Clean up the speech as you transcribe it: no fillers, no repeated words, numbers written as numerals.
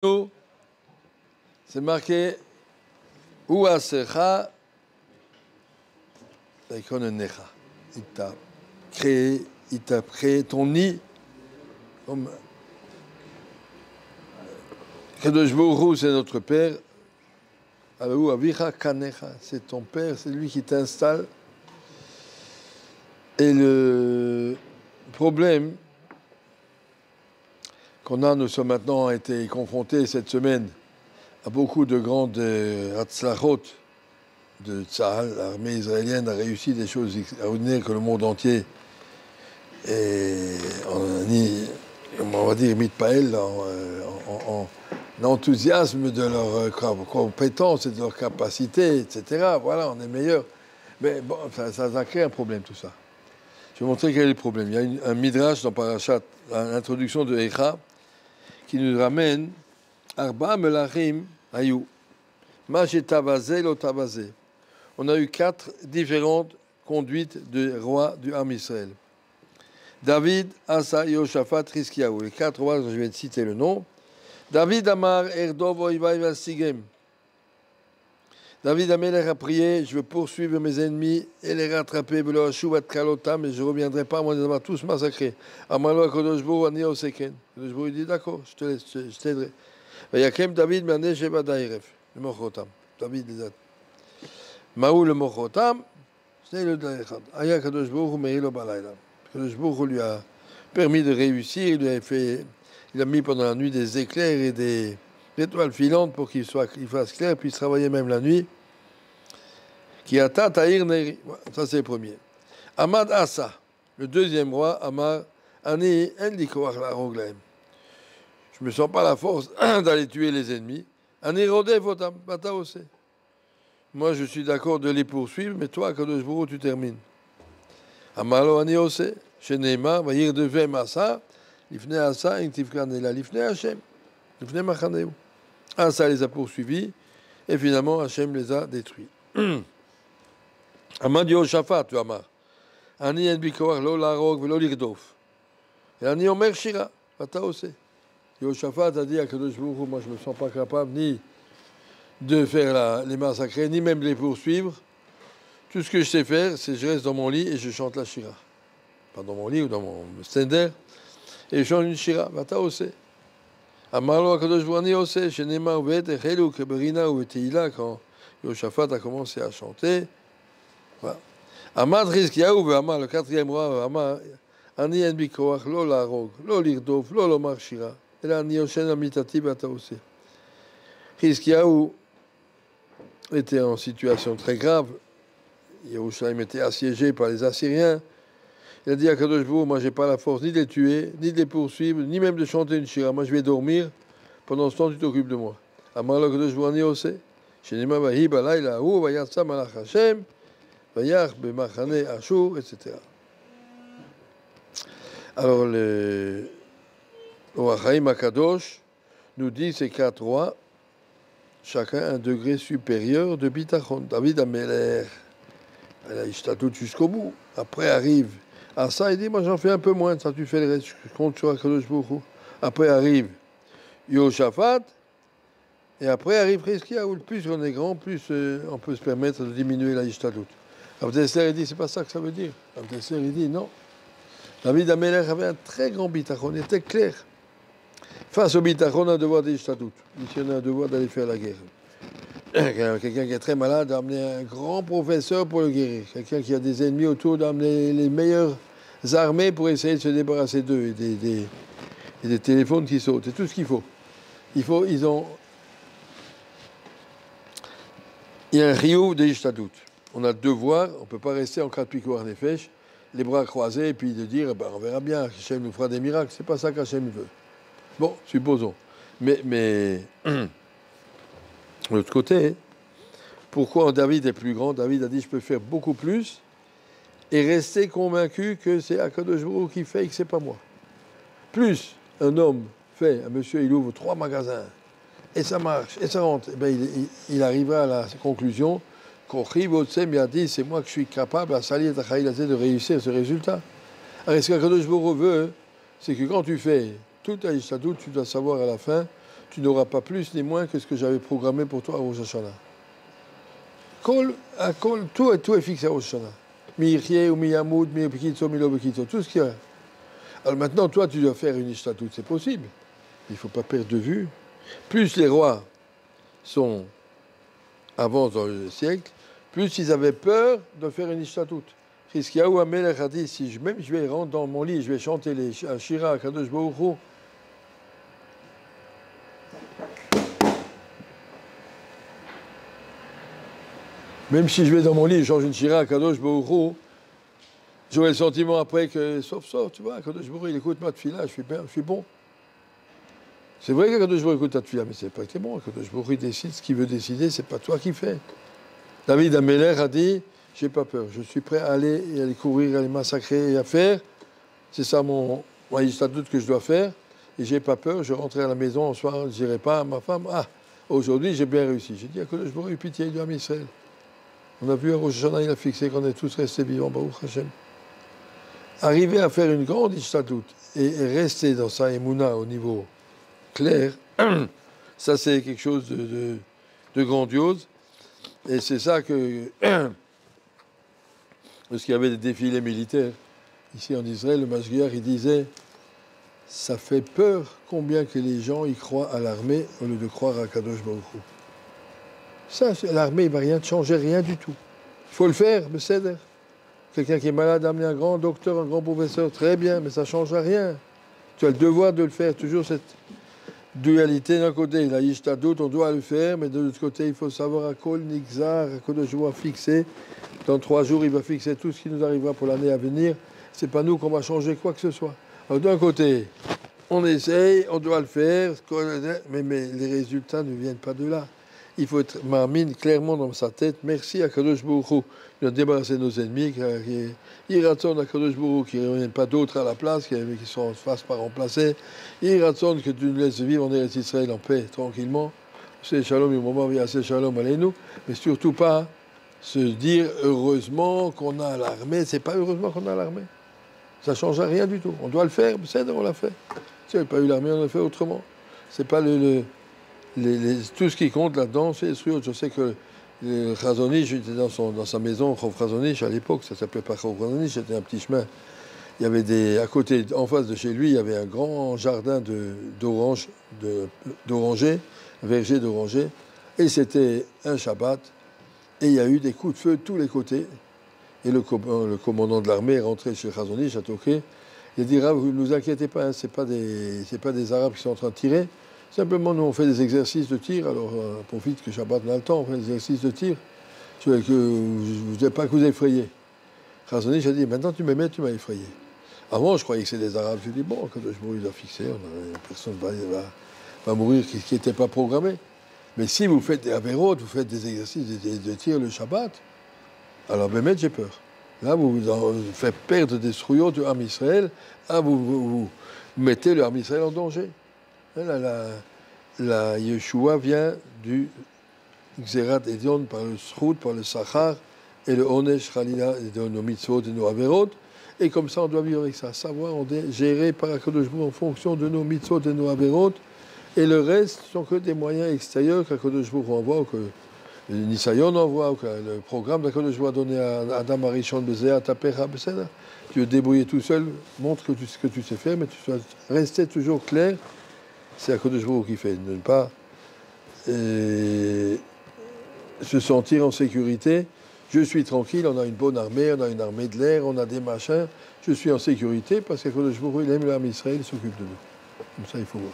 C'est marqué Uasecha Necha. Il t'a créé ton nid comme Kadosh Baruch Hu, c'est notre père. Alors Avicha Kanecha, c'est ton père, c'est lui qui t'installe. Et le problème qu'on a, nous sommes maintenant été confrontés cette semaine à beaucoup de grandes hatzlachot de Tzahal. L'armée israélienne a réussi des choses extraordinaires que le monde entier est, on va dire, mitpael, en enthousiasme de leur compétences et de leur capacité, etc. Voilà, on est meilleur. Mais bon, ça a créé un problème, tout ça. Je vais vous montrer quel est le problème. Il y a un midrash dans Parashat, l'introduction de Echa, qui nous ramène Arba Melachim Ayou. Maché Tavazé, lo Tavazé. On a eu 4 différentes conduites de rois du Ham Israël. David, Asa, Yoshaphat, Rizkiyahu. Les 4 rois, je vais te citer le nom. David Amar, Erdov, Oivai, Vastigem. David Amelech a prié, je veux poursuivre mes ennemis et les rattraper, mais je ne reviendrai pas, moi, de les avoir tous massacrés. Amalo Kodosh Baruch Ani Oseken. Kodosh Baruch dit d'accord, je te laisse, je t'aiderai. Vayakem David Mané Sheva Dairef, le Mochotam. David les a. Maou le Mochotam, c'est le Dairechad. Aya Kodosh Baruch Meilo Balayla. Kodosh Baruch lui a permis de réussir, il a mis pendant la nuit des éclairs et des étoiles filantes pour qu'il fasse clair, puisse travailler même la nuit. Qui attend Tahir Neri. Ça, c'est le premier. Amad Asa, le deuxième roi, Amar, Ani Endikoach la Roglaim. Je ne me sens pas la force d'aller tuer les ennemis. Ani Rodef Otam, Bata Ose. Moi, je suis d'accord de les poursuivre, mais toi, Kadosh Baruch, tu termines. Amalo Ani Ose, Sheneima, Vayir Devem Asa, Lifne Asa, Intifkanela, Lifne Hashem, Lifne Machaneu. Asa les a poursuivis, et finalement, Hashem les a détruits. Amad Yoshaphat, tu Amar. Ani en bikoach lo larog velo lirdof. Et Ani omer shira, vata ose. Yoshaphat a dit à Kadosh Baruch Hu, moi je ne me sens pas capable ni de faire les massacrer, ni même de les poursuivre. Tout ce que je sais faire, c'est que je reste dans mon lit et je chante la shira. Pas dans mon lit ou dans mon stender. Et je chante une shira, vata ose. Amalo Kadosh Baruch Ani ose, shenema uvet echelu keberina uveteila, quand Yoshaphat a commencé à chanter. Voilà. Amad Rizkiyahu ve'amar, le 4e roi, Amar, Ani en bikoach, lo larog, lo lirdof, lo lomar shira. Et là, Ani Yoshen amitati bata aussi. Rizkiyahu était en situation très grave. Yerushalayim était assiégé par les Assyriens. Il a dit à Kadosh Baruch, moi, j'ai pas la force ni de les tuer, ni de les poursuivre, ni même de chanter une shira. Moi, je vais dormir. Pendant ce temps, tu t'occupes de moi. Amar lo Kadosh Baruch Ani ose. Shenema vahi balayla hu vayatsa malach Hashem. Vayach b'machane Ashur, etc. Alors, le Orachaim Akadosh nous dit ces 4 rois, chacun un degré supérieur de bitachon. David Amelech, elle a ishtatout jusqu'au bout. Après arrive Asa, il dit, moi j'en fais un peu moins, ça tu fais le reste, je compte sur Akadosh Baruch Hu. Après arrive Yoshaphat, et après arrive Rizkiyahu. Plus on est grand, plus on peut se permettre de diminuer la ishtatout. Abdesser, il dit, c'est pas ça que ça veut dire. Abdesser, il dit, non. David Amelech avait un très grand bitachon, il était clair. Face au bitachon, on a un devoir d'ishtatout. Ici, on a un devoir d'aller faire la guerre. Quelqu'un qui est très malade, d'amener un grand professeur pour le guérir. Quelqu'un qui a des ennemis autour, d'amener les meilleures armées pour essayer de se débarrasser d'eux. Et des téléphones qui sautent, c'est tout ce qu'il faut. Il y a un rio d'ishtatout. On a le devoir, on ne peut pas rester en cas de pikoar nefesh, les bras croisés, et puis de dire, on verra bien, Hachem nous fera des miracles. C'est pas ça qu'Hachem veut. Bon, supposons. Mais de l'autre côté, pourquoi David est plus grand? David a dit, je peux faire beaucoup plus, et rester convaincu que c'est Akadosh Baruch qui fait et que c'est pas moi. Plus un homme fait, un monsieur, il ouvre 3 magasins, et ça marche, et ça rentre, et bien, il arrivera à la conclusion, il a dit, c'est moi que je suis capable à salir de réussir ce résultat. Alors, ce qu'Akadosh Baruch veut, c'est que quand tu fais tout à l'ishtatout, tu dois savoir à la fin tu n'auras pas plus ni moins que ce que j'avais programmé pour toi à Rosh Hashanah. Tout est fixé à Rosh Hashanah. Mi-Yirchie ou mi-Yamoud, mi-Bekitzo, mi-Lo-Bekitzo, tout ce qu'il y a. Alors maintenant, toi, tu dois faire une Ishtatout, c'est possible. Il ne faut pas perdre de vue. Plus les rois avancent dans le siècle, plus ils avaient peur de faire une Ishtatout. Chizkiyahu HaMelech a dit, si même je vais rentrer dans mon lit, je vais chanter les Shira, Kadosh Baruch Hu. Même si je vais dans mon lit et je change une Shira, Kadosh Baruch Hu, j'aurai le sentiment après que, sauf, tu vois, Kadosh Baruch Hu, il écoute ma tefila, je suis bon. C'est vrai que Kadosh Baruch Hu écoute ta tefila, mais c'est pas que t'es bon. Kadosh Baruch Hu décide ce qu'il veut décider, c'est pas toi qui fais. David HaMelech a dit, j'ai pas peur, je suis prêt à aller courir, à aller massacrer et à faire. C'est ça mon statut que je dois faire. Et j'ai pas peur, je rentrerai à la maison, en soir, je ne dirai pas à ma femme, aujourd'hui j'ai bien réussi. J'ai dit à Kadosh Baruch Hu, pitié du Ham Israël. On a vu à Rosh Hashanah, il a fixé qu'on est tous restés vivants, Baruch Hashem. Arriver à faire une grande ishtadout et rester dans sa émouna au niveau clair, ça c'est quelque chose de grandiose. Et c'est ça que, lorsqu'il y avait des défilés militaires, ici en Israël, le Mashgiach, il disait, ça fait peur combien que les gens y croient à l'armée au lieu de croire à Kadosh Baruch Hu. Ça, l'armée, il ne va rien changer, rien du tout. Il faut le faire, mais c'est quelqu'un qui est malade, amener un grand docteur, un grand professeur, très bien, mais ça ne changera rien. Tu as le devoir de le faire, toujours cette dualité d'un côté. La Yishtadout, on doit le faire, mais de l'autre côté, il faut savoir à Kol Nixar, à Kadosh Baruch Hu fixer. Dans 3 jours, il va fixer tout ce qui nous arrivera pour l'année à venir. Ce n'est pas nous qu'on va changer quoi que ce soit. Alors d'un côté, on essaye, on doit le faire, mais les résultats ne viennent pas de là. Il faut être marmine clairement dans sa tête. Merci à Kadosh Baruch Hu de débarrasser nos ennemis. Il ratsonne à Kadosh Baruch Hu qu'il n'y en ait pas d'autres à la place, qui ne fassent pas remplacer. Il ratsonne que tu nous laisses vivre en Eretz Israël en paix, tranquillement. C'est Shalom, au moment où il y a c'est Shalom, allez-nous. Mais surtout pas se dire heureusement qu'on a l'armée. C'est pas heureusement qu'on a l'armée. Ça ne change rien du tout. On doit le faire, on l'a fait. Si on n'avait pas eu l'armée, on l'a fait autrement. C'est pas tout ce qui compte là-dedans, c'est sûr. Je sais que le Chazonish, j'étais dans sa maison, Chov Chazonish, à l'époque, ça s'appelait pas Chov Chazonish, c'était un petit chemin. Il y avait à côté, en face de chez lui, il y avait un grand jardin d'orangers, un verger d'orangers, et c'était un Shabbat, et il y a eu des coups de feu de tous les côtés. Et le commandant de l'armée est rentré chez Chazonish, à Toké. Il a dit, Rav, ne vous inquiétez pas, hein, c'est pas des Arabes qui sont en train de tirer. Simplement, nous, on fait des exercices de tir. Alors, on profite que Shabbat n'a le temps, on fait des exercices de tir. Je ne veux pas que vous effrayez. Chazonish a dit, maintenant tu m'aimais, tu m'as effrayé. Avant, je croyais que c'était des Arabes. Je dis, bon, quand je mourrai, il a fixé, personne va mourir qui n'était pas programmé. Mais si vous faites des avérotes, vous faites des exercices de tir le Shabbat, alors, Bémet, j'ai peur. Là, vous faites perdre des strouillots du Ham Israël. Là, vous mettez le Ham Israël en danger. La Yeshua vient du Xerat Edion par le Srout, par le Sachar, et le Onesh Chalila de nos mitzvot et nos averot. Et comme ça, on doit vivre avec ça. Savoir, on est géré par Akadosh Baruch Hu en fonction de nos mitzvot et nos averot. Et le reste sont que des moyens extérieurs qu'Akadosh Baruch Hu envoie, que le Nisayon envoie, que le programme d'Akadosh Baruch Hu a donné à Adam Arishon Bezéa, Tapecha Beseda. Tu veux te débrouiller tout seul, montre ce que tu sais faire, mais tu dois rester toujours clair. C'est Akadosh Baruch Hu qui fait, ne pas se sentir en sécurité. Je suis tranquille, on a une bonne armée, on a une armée de l'air, on a des machins. Je suis en sécurité parce qu'Akadosh Baruch Hu, il aime l'âme Israël, il s'occupe de nous. Comme ça, il faut voir.